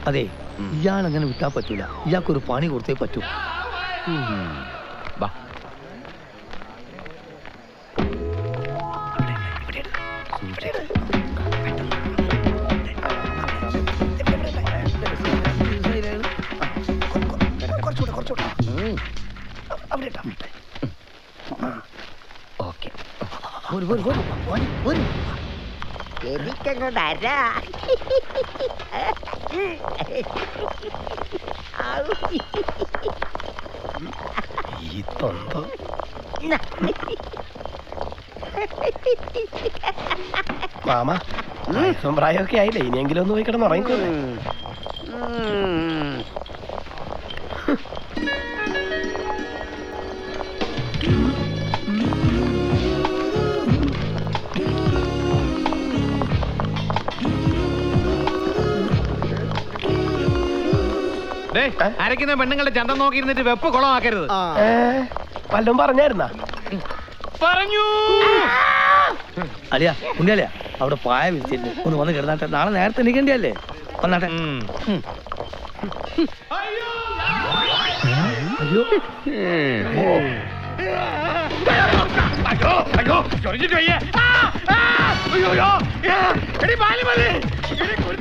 അതെ, ഇയാളങ്ങനെ വിട്ടാ പറ്റൂല. ഇയാൾക്കൊരു പണി കൊടുത്തേ പറ്റൂ. എനിക്കങ്ങോട്ട് അരാ. മാമ പ്രായമൊക്കെ ആയില്ലേ, ഇനിയെങ്കിലും ഒന്ന് പോയി കിടന്ന് ഉറങ്ങിക്കോളെ. അരക്കുന്ന പെണ്ണുങ്ങളുടെ ചന്തം നോക്കിയിരുന്നിട്ട് വെപ്പ് കുളമാക്കരുത്. വല്ലതും പറഞ്ഞായിരുന്നാ? പറഞ്ഞു. അളിയാ, ഉണ്ണിയളിയാ, അവിടെ പായ വിരിച്ചിരുന്നു. ഒന്ന് വന്ന് കിടന്നാട്ടെ, നാളെ നേരത്തെ എണീക്കേണ്ടിയല്ലേ? വന്നാട്ടെ. അയ്യോ, അയ്യോ, ചൊറിഞ്ഞിട്ട് വയ്യ.